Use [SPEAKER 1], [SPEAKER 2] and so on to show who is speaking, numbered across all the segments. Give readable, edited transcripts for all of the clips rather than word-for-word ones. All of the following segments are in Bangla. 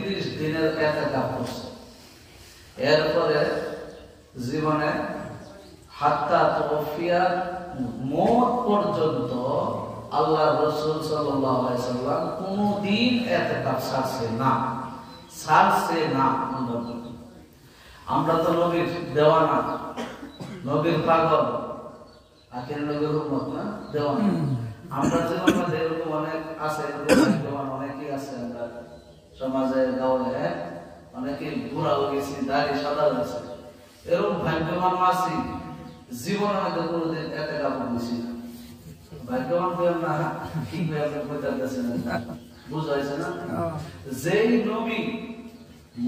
[SPEAKER 1] 30 দিনের ইতিকাফ করছে। এরপরে জীবনে হাত্তা তাওফিয়া মওত পর্যন্ত আল্লাহ রাসূল সাল্লাল্লাহু আলাইহি সাল্লাম কোনদিন ইতিকাফ ছাড়ছে না। আমরা তো নবীর দেওয়ানা, নবীর পাগল, আখির নবীর উম্মত না, দেওয়ানা। আমরা যে আমাদের এরকম অনেক আছে, দেওয়ানা অনেকেই আছে আমরা সমাজে, গাঁয়ে অনেকে বুড়া হয়ে গেছি, দাড়ি সাদা হয়েছে, এরকম ভাগ্যবান আছি জীবনে আমাদের কোনোদিন ইতিকাফ করছি না। ভাগ্যবান হইলাম না, ঠিক হয়ে আপনি বুঝতেছেন না, বুঝাইছে না? যেই নবী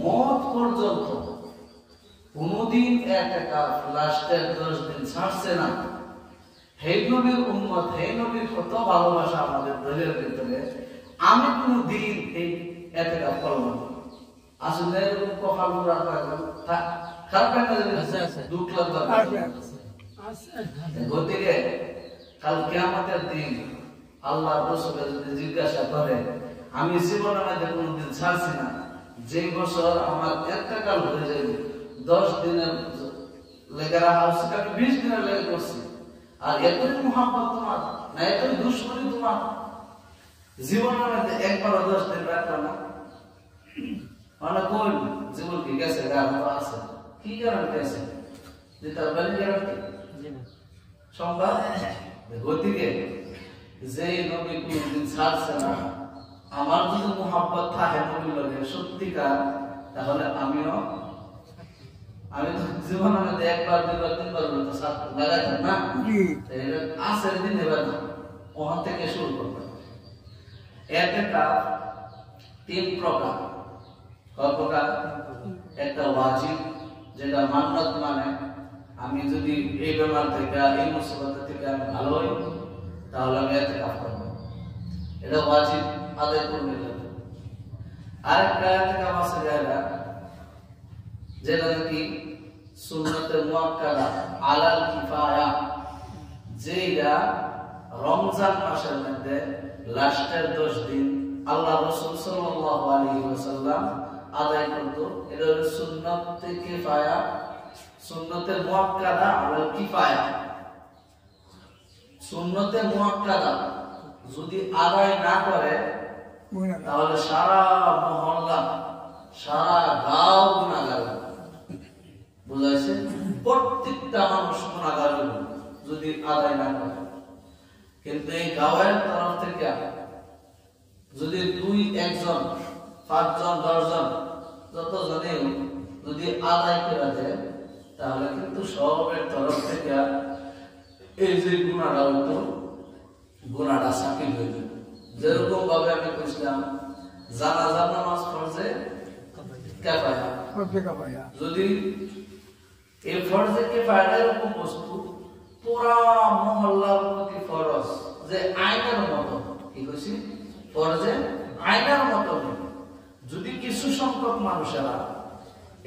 [SPEAKER 1] মওত পর্যন্ত কোনদিন ইতিকাফ লাস্টের 10 দিন ছাড়ছে না, হে নবীর উম্মত, হে নবীর কত ভালোবাসা আমাদের দলের ভিতরে, আমি কোনদিন এই ইতিকাফ করব না। আসলে এরকম কপাল পুরা খারাপ আছে, দুঃখ লাগবে। গতিকে কাল কিয়ামতের দিন আল্লাহ রাসূল যদি জিজ্ঞাসা করে, আমি জীবনে মধ্যে কোনদিন ছাড়ছি না, যে বছর আমার ইন্তেকাল হয়ে যাবে 10 দিনের লেগে রাখা হচ্ছে, আমি 20 দিনের লেগে করছি, আর এতই মুহাব্বত তোমার না, এতই দুশ্মনী তোমার, জীবনের মধ্যে একবারও 10 দিন রাখলো না। মানে কোন জীবন কি গেছে, আছে কি গ্যারান্টি আছে যে তার বাড়ি গ্যারান্টি সম্ভব? গতিকে যে নবী কোনদিন ছাড়ছে না, আমার যদি মুহাব্বত থাকে নবীর লগে সত্যিকার, তাহলে আমি তো জীবনের মধ্যে একবার দুইবার তিনবার তো সাথ লাগাইতাম না, আসের দিন এবার না, ওখান থেকে শুরু করতাম। ইতিকাফ 3 প্রকার। কয় প্রকার? একটা ওয়াজিব, যেটা মান্নত, মানে আমি যদি এই বেমার থেকে, এই মুসিবত থেকে আমি ভালো হই, তাহলে আমি ইতিকাফ করব, এটা ওয়াজিব, আদায় করতে হবে। আরেকটা ইতিকাফ আছে যেটা নাকি সুন্নতে মুআক্কাদা আলাল কিফায়া, যেটা রমজান মাসের মধ্যে লাস্টের 10 দিন আল্লাহ রাসূল সাল্লাল্লাহু আলাইহি ওয়াসাল্লাম আদায় করত। এটা হলো সুন্নতে কিফায়া, সুন্নতে মুআক্কাদা আলাল কিফায়া। সুন্নতে মুআক্কাদা যদি আদায় না করে, তাহলে সারা মহল্লা, সারা গাঁও গুনাহগার, বুঝাইছে? প্রত্যেকটা মানুষ গুনাহগার যদি আদায় না করে। কিন্তু এই গাঁয়ের তরফ থেকে যদি 2-1 জন, 5 জন, 10 জন, যত জনে যদি আদায় করে দেয়, তাহলে কিন্তু সবের তরফ থেকে এই যে গুনাহটা হতো, গুনাহটা সাকিব হয়ে যাবে। যেরকম ভাবে আমি কইছিলাম জানাজার নামাজ ফরজে কিফায়া, যদি এই ফরজে কিফায়া এরকম বস্তু পুরা মহল্লার প্রতি ফরজ, যে আইনের মতো, কি কইছি, ফরজে আইনের মতো, যদি কিছু সংখ্যক মানুষেরা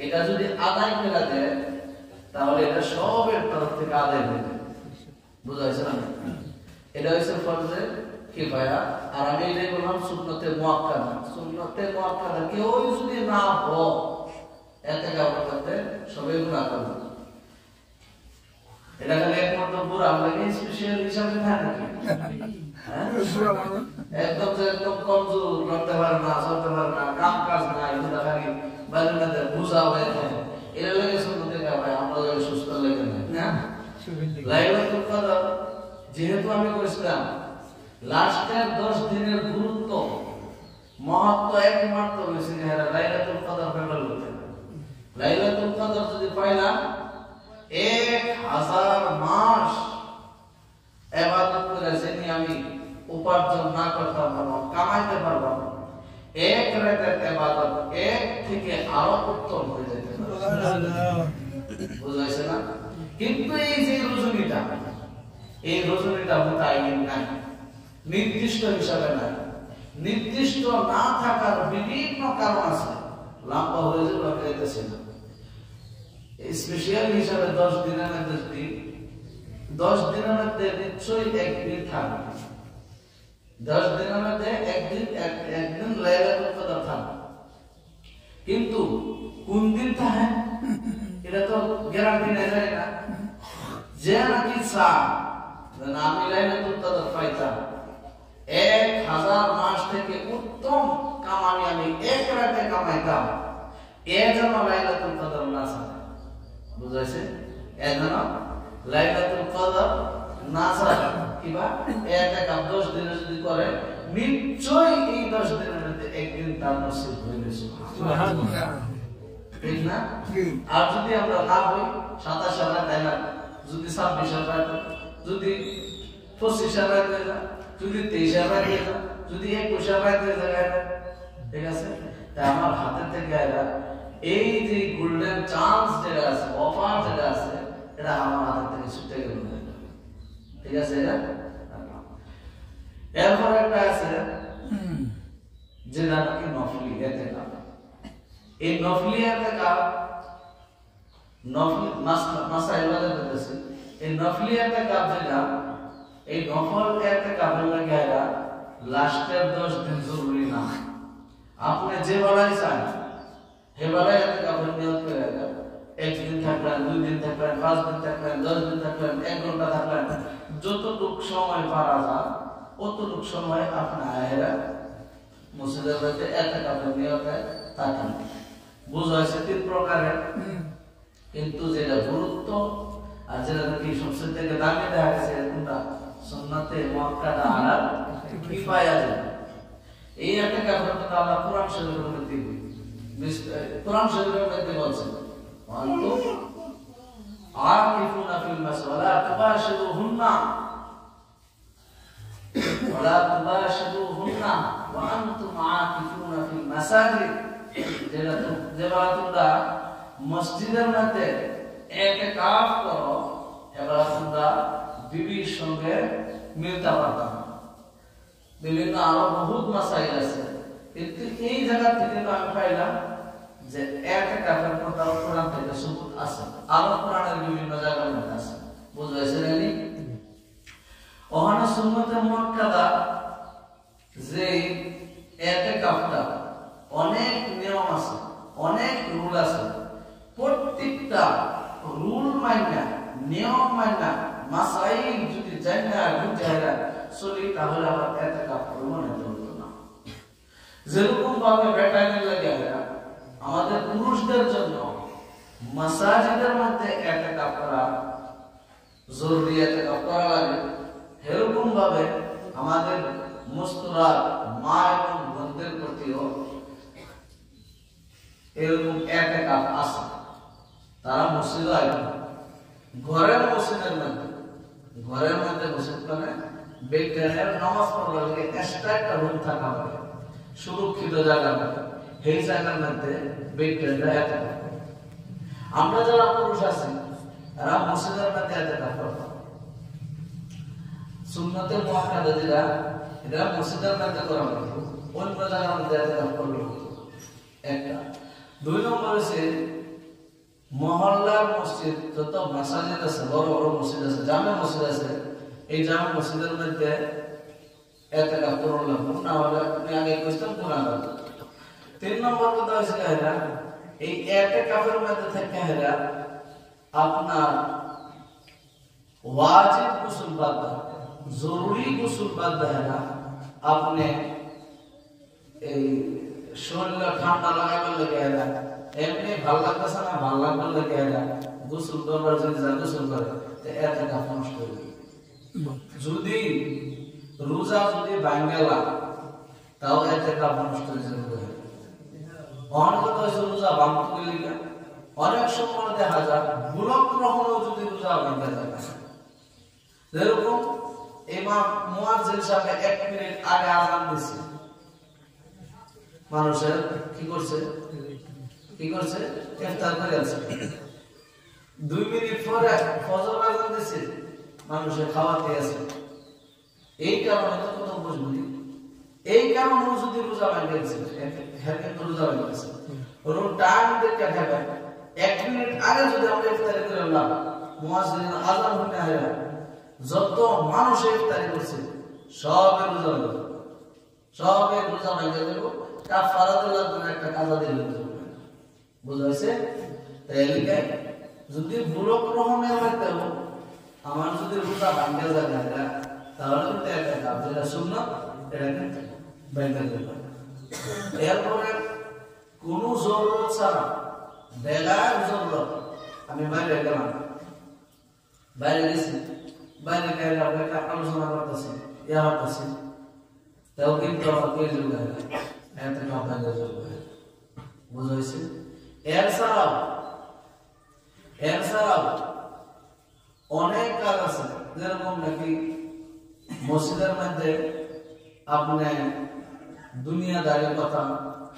[SPEAKER 1] এটা যদি আদায় করে দেয়, তাহলে এটা সবের তরফ থেকে আদায় হয়ে যাবে। বুঝা হয়েছে না? এটা হচ্ছে ফরজে কিফায়া। আর আমি এটাই বললাম সুন্নতে মুআক্কাদা। সুন্নতে মুআক্কাদা কেউ যদি না হয়, ইতিকাফ করতে সবাই গুনাহ করবে। এটা খালি একমাত্র বুড়া লাগে স্পেশাল হিসাবে থাকে নাকি? হ্যাঁ, একদম কমজোর, করতে পারে না, চলতে পারে না, কাম কাজ নাই, এটা খালি বাড়ির মধ্যে বুঝা হয়ে থাকে, এরা লাগে সুন্নতে কিফায়া, আমরা সুস্থ লাগে না। লাইলাতুল কদর যেহেতু আমি কইছিলাম লাস্টের 10 দিনের গুরুত্ব, মহত্ব একমাত্র হইছে যে লাইলাতুল কদর পেল। লাইলাতুল কদর যদি পাইলাম, 1000 মাস ইবাদত করে যিনি আমি উপার্জন না করতে পারবো, কামাইতে পারবো, এক রাতের ইবাদত 1 থেকে আরো উত্তম হয়ে যেতে পারে। বুঝাইছে না? কিন্তু এই যে রজনীটা, এই রজনীটা মুতায়িন নাই, নির্দিষ্ট হিসাবে নাই। নির্দিষ্ট না থাকার বিভিন্ন কারণ আছে, লম্বা হয়ে যাবে, পেতেছে না। স্পেশাল হিসাবে 10 দিনের মধ্যে 10 দিনের মধ্যে নিশ্চয়ই একদিন থাকবে, 10 দিনের মধ্যে একদিন লাইলাতুল কদর থাকবে। আমি লাইলাতুল কদর পাইতাম 1000 মাস থেকে উত্তম কামাই আমি এক রাতে কামাইতাম, এজন্য লাইলাতুল কদর না ছাড়ে। বুঝাইছে? এজন্য লাইলাতুল কদর না ছাড়ে কিবা এতেকাফ 10 দিনে যদি করে নিশ্চয়ই এই 10 দিনের মধ্যে একদিন তার নসিব হইবে। সুবহানাল্লাহ। ঠিক না? আর যদি আমরা না হই 27 রাত না, যদি 26 রাত, যদি 25 রাত হয়ে যায়, যদি 23 রাত হয়ে যায়, যদি 21 রাত হয়ে যায়, ঠিক আছে? তাই আমার হাতে থেকে এই যে গোল্ডেন চান্স যেটা আছে, অফার যেটা আছে, এটা আমার হাতে থেকে ছুটে গেল। ঠিক আছে? এরপর একটা আছে যেটা নাকি নফলি ইতিকাফ। এই নফলি ইতিকাফ নফল মাসাইল বলতেছে, এই নফলি ইতিকাফ যেটা, এই নফল ইতিকাফের লাগে লাস্টের 10 দিন জরুরি না। আপনি যে বেলায় চান হে বেলায় ইতিকাফের নিয়ত করে একদিন থাকলেন, 2 দিন থাকলেন, 5 দিন থাকলেন, 10 দিন থাকলেন, 1 ঘন্টা থাকলেন, যতটুক সময় পারা যায় অতটুক সময় আপনি আয়েরা মসজিদের মধ্যে ইতিকাফের নিয়তে থাকেন। বুঝা হয়েছে 3 প্রকারের, কিন্তু যেটা গুরুত্ব আর যেটা নাকি সবচেয়ে থেকে দামি দেখা গেছে কোনটা? সুন্নাতে মুআক্কাদা আলা কিফায়া। এই ইতিকাফের কথা আল্লাহ কোরআন শরীফের মধ্যে কোরআন শরীফের মধ্যে বলছেন, আনতুম আকিফুনা ফিল মাসজিদ ওয়ালা তুবাশিরুহুন্না ওয়ালা তুবাশিরুহুন্না ওয়া আনতুম আকিফুনা ফিল মাসাজিদ। যেটা তোমরা মসজিদের মধ্যে ইতিকাফ করো, এবার তোমরা বিবির সঙ্গে মিলতে পারতা না। বিভিন্ন আরো বহুত মাসাইল আছে, কিন্তু এই জায়গা থেকে আমি পাইলাম যে ইতিকাফের কথা কোরআন থেকে সুবুত আছে, আরো কোরআনের বিভিন্ন জায়গার মধ্যে আছে। বুঝাইছে নাকি? ওখানে সুন্নতে মুআক্কাদা যে ইতিকাফটা অনেক নিয়ম আছে, অনেক রুল আছে। প্রত্যেকটা রুল মাইনা, নিয়ম মাইনা, মাসাইল যদি জানা বুঝাইরা চলি, তাহলে আবার ইতিকাফ করব না চলতো না। যেরকম ভাবে ব্যাটানের লাগে আমাদের পুরুষদের জন্য মাসাজিদের মধ্যে ইতিকাফ করা জরুরি, ইতিকাফ করা লাগে, এরকম ভাবে আমাদের মুস্তারাত মা এবং বোনদের প্রতিও এরকম ইতিকাফ আছে। তারা মসজিদে আসবে, ঘরের মসজিদের মধ্যে মসজিদ মানে বেকারের নামাজ পড়ার লাগে এক্সট্রা একটা রুম থাকা হবে, সুরক্ষিত জায়গা হবে, এই জায়গার মধ্যে বেকাররা ইতিকাফ। আমরা যারা পুরুষ আছি তারা মসজিদের মধ্যে ইতিকাফ করব। সুন্নতে মুআক্কাদা যেটা, এটা মসজিদের মধ্যে করা হবে, অন্য জায়গার মধ্যে ইতিকাফ করলে একটা। 2 নম্বর হচ্ছে মহল্লার মসজিদ, যত মাসাজিদ আছে, বড় বড় মসজিদ আছে, জামে মসজিদ আছে, এই জামে মসজিদের মধ্যে ইতিকাফ করলে না হলে আপনি আগে কইতেন কোরআন। 3 নম্বর কথা হচ্ছে এই ইতিকাফের মধ্যে থেকে আপনার ওয়াজিব গোসল বাদ, জরুরি গোসল বাদ না। আপনি এই শরীর ঠান্ডা লাগাবার লাগে এমনি ভাল লাগতেছে না, ভাল লাগবার লাগে গোসল করবার যদি যা গোসল করে ইতিকাফ নষ্ট হয়ে যাবে। যদি রোজা যদি ভাঙ্গেলা তাও ইতিকাফ নষ্ট হয়ে যাবে। অনেক কথা হচ্ছে রোজা ভাঙতে গেলে অনেক সময় দেখা যায় ভুলক গ্রহণও যদি রোজা ভাঙতে যায়। যেরকম ইমাম মুয়াজ্জিন সাহেব 1 মিনিট আগে আযান দিছে, মানুষের কি করছে ইফতার করে আছে। 2 মিনিট পরে ফজর আযান দিছে, মানুষের খাওয়াতে আছে। এই কারণে তো কত বুঝবি, এই কারণে যদি রোজা ভাঙতে গেছে হ্যাঁ, কিন্তু রোজা ভাঙতে গেছে ওরকম টাইম দেখে খাবে। 1 মিনিট আগে যদি আমরা ইফতারি করে না, মুয়াজ্জিন আযান হতে হয়, যত মানুষ ইফতারি করছে সবের রোজা ভাঙবে, সবের রোজা ভাঙতে দেব। কাফারাতুল্লাহ জন্য একটা কাজা দিলে বুঝা হয়েছে? তাই যদি ভুল গ্রহণের মধ্যে আমার যদি রোজা ভাঙতে যায় তাহলে কিন্তু এতেকাফ যেটা সুন্নাত এটাকে ভেঙে দেবে। এরপরে কোনো জরুরত ছাড়া বেগার জরুরত আমি বাইরে গেলাম, বাইরে গেছি, বাইরে গেলে আপনাকে আলোচনা করতেছি, ইয়া হতেছি, তাও কিন্তু কে যোগ এতেকাফ ভেঙে যোগ বুঝাইছে। এর ছাড়াও অনেক কাজ আছে, যেরকম নাকি মসজিদের মধ্যে আপনি দুনিয়াদারির কথা,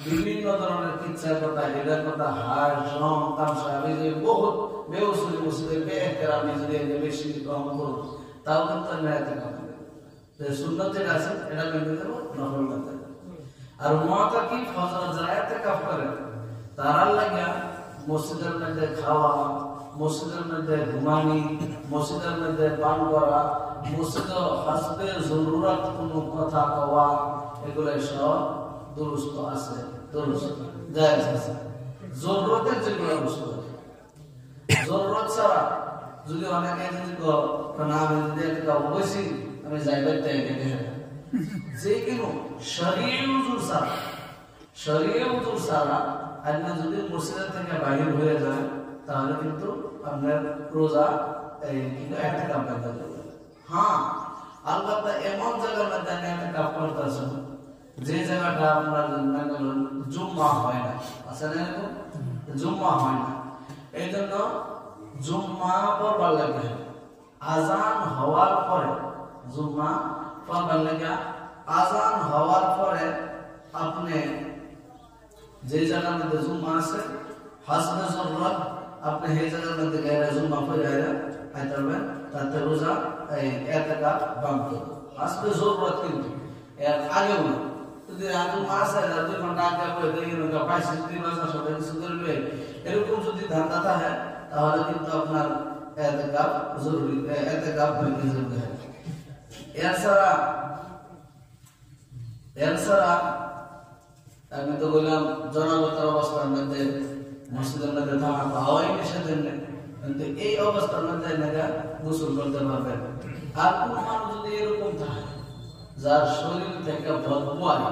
[SPEAKER 1] বিভিন্ন ধরনের কিচ্ছার কথা, এদের কথা, হার রং তামসা, যে বহুত বেউসুলি মসজিদে বেএহতেরামি যদি বেশি গ্রহণ করুন, তাও কিন্তু এতেকাফ সুন্নাত যেটা আছে এটা ভেঙে দেবো, নফল করতে। আর মুতাকিফ হযরত যারা এতেকাফ করে তারার লাগা মসজিদের মধ্যে খাওয়া, মসজিদের মধ্যে ঘুমানি, মসজিদের মধ্যে পান করা, মসজিদে হাসবে জরুরত কোনো কথা কওয়া, এগুলো সব দুরুস্ত আছে, দুরুস্ত জায়েজ আছে। জরুরতের যেগুলো বস্তু, জরুরত ছাড়া যদি অনেকে যদি না আমি যদি একটা বসি আমি যাইবার তাই যে কোনো শরীয়ত উজুর ছাড়া আপনি যদি মসজিদ থেকে বাহির হয়ে যায় তাহলে কিন্তু আপনার রোজা কিন্তু এতেকাফ ভেঙে যাবে। হ্যাঁ, আলবাত্তা এমন জায়গার মধ্যে এতেকাফ করতেছেন যে জায়গাটা আপনার জুম্মা হয় না, আছে না এরকম জুম্মা হয় না, এই জন্য জুম্মা পড়বার লাগে আজান হওয়ার পরে, জুম্মা পড়বার লাগে আজান হওয়ার পরে আপনি যে জায়গার মধ্যে জুম্মা আছে হাসবে জরুরত আপনি সেই জায়গার মধ্যে গেলে জুম্মা পড়ে আইতাবেন, তাতে রোজা এতেকাফ ভাঙবে। হাসবে জরুরত কিন্তু এর আগেও না, যদি জুম্মা আছে 2 ঘন্টা আগে পড়ে দেখেন 22 মাসের সাথে কিছু করবে, এরকম যদি ধান্দা থাকে তাহলে কিন্তু আপনার এতেকাফ জরুরি, এতেকাফ ভেঙে যাবে। এছাড়া আমি তো বললাম জনগতার অবস্থার মধ্যে মসজিদের মধ্যে থাকা হওয়াই নিষেধ নেই, কিন্তু এই অবস্থার মধ্যে গোসল করতে পারবেন। আর কোন মানুষ যদি এরকম থাকে যার শরীর থেকে বদবু আয় না,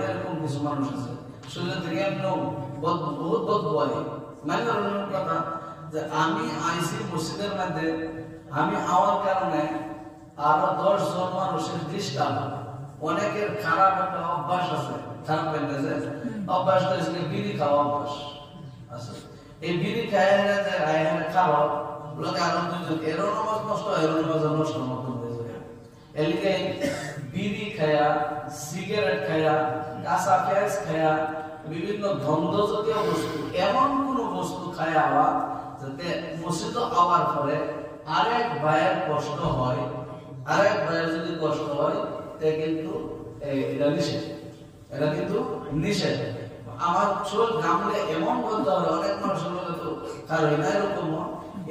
[SPEAKER 1] এরকম কিছু মানুষ আছে শরীর থেকে বহুত বদবু আয়, মানে কথা যে আমি আইসি মসজিদের মধ্যে, আমি আওয়ার কারণে আরো 10 জন মানুষের ডিস্টার্ব, অনেকের খারাপ একটা অভ্যাস আছে, খারাপ অভ্যাস হয়েছে বিড়ি খাওয়া অভ্যাস আছে, এই বিড়ি খায় খাওয়া লোকে আরো 2 জন এরও নামাজ নষ্ট, এরও নামাজ নষ্ট মতন হয়ে যায়। এলিকে বিড়ি খায়া, সিগারেট খায়া, কাঁচা পেঁয়াজ খায়া, বিভিন্ন গন্ধ জাতীয় বস্তু, এমন কোন বস্তু খায়া আওয়া যাতে মসজিদ আওয়ার পরে আরেক ভাইয়ের কষ্ট হয়, আরেক ভাইয়ের যদি কষ্ট হয় তে কিন্তু এটা নিষেধ, এটা কিন্তু নিষেধ। আমার শরীর ঘামলে এমন গন্ধ হয়, অনেক মানুষের মধ্যে তো কারো না এরকম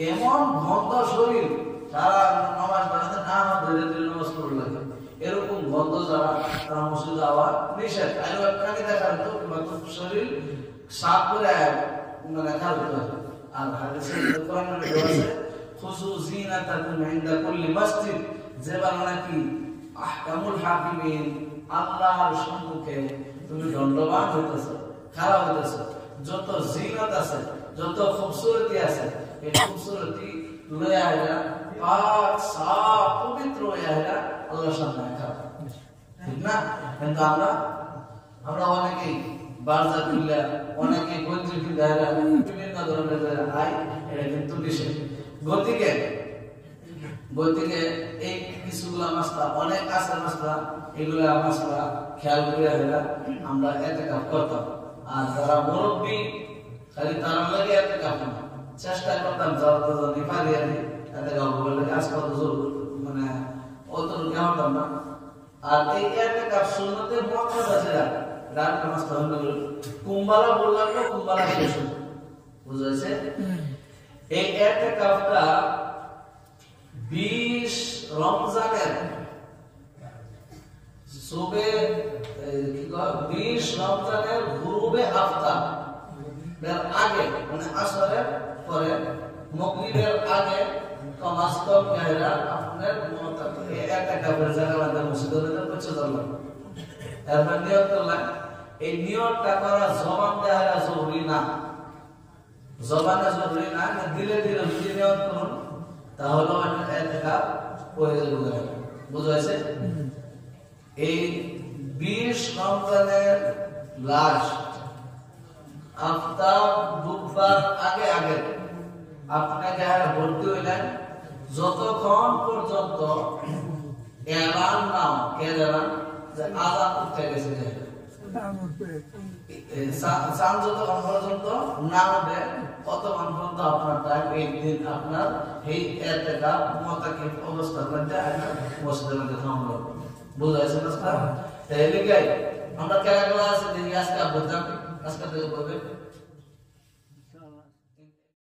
[SPEAKER 1] এমন গন্ধ শরীর সারা নামাজ পড়াতে না ধীরে ধীরে নামাজ পড়ে লাগে, এরকম গন্ধ যারা তারা মসজিদে আওয়া নিষেধ। আর একটাকে দেখার তো শরীর সাফ করে মানে খাওয়া হয়। আর হাদিসে কোরআনে আছে খুযু যিনাতাকুম ইনদা কুল্লি মসজিদ, যে বাংলা কি আহকামুল হাকিমিন, আল্লাহর সম্মুখে তুমি দণ্ডবান হইতেছ, খারাপ হইতেছ, যত জিনত আছে, যত খুবসুরতি আছে, এই খুবসুরতি লয়ে আইলা পাক সাফ পবিত্র হয়ে আইলা আল্লাহর সামনে খারাপ, ঠিক না? কিন্তু আমরা অনেকেই বারজা কিল্লা, অনেকে গঞ্জি কিল্লা, বিভিন্ন ধরনের আই, এটা কিন্তু নিষেধ। গতিকে এই কিছুগুলা মাসলা অনেক আছে, মাসলা এগুলা মাসলা খেয়াল করে আমরা এতেকাফ করতাম। আর যারা মুরব্বী খালি তার লাগে এতেকাফ না, চেষ্টা করতাম যারা জানি পারি এতেকাফ বলে আজকাল মানে অতটুকু হতাম না। আর এই এতেকাফ সুন্নতে মুআক্কাদা আছে, রাত মাসলা হলো কুম্বালা বললাম না, কুম্বালা শেষ হলো, বুঝাইছে? এই এতেকাফটা 20 রমজানের সুবে 20 রমজানের গুরুবে আফতার এর আগে, মানে আসরের পরে মাগরিবের আগে বাস্তব গায়রা আপনার মত একটা কাপড় জায়গা বাঁধা মসজিদের ভিতরে পৌঁছে যাবেন এরপর নিয়ত করলেন এই নিয়তটা করা জবান দেওয়া জরুরি না জবানে জরুরি না দিলে দিলে যদি নিয়ত করুন তাহলে একটা হয়ে যাবে বুঝাইছে এই 20 সন্তানের লাশ আফতাব ডুববার আগে আগে আপনাকে ভর্তি হইলেন যতক্ষণ পর্যন্ত এলান নাও কে জানান যে আজান উঠতে গেছে চাঁদ যতক্ষণ পর্যন্ত না উঠে ততক্ষণ পর্যন্ত আপনার টাইম একদিন আপনার এই এতেকাফ মুতাকিফ অবস্থার মধ্যে মসজিদের মধ্যে থামলো বুঝাইছে না তাহলে কি আমরা কেন আছে যে আজকে বুঝলাম আজকে থেকে বলবে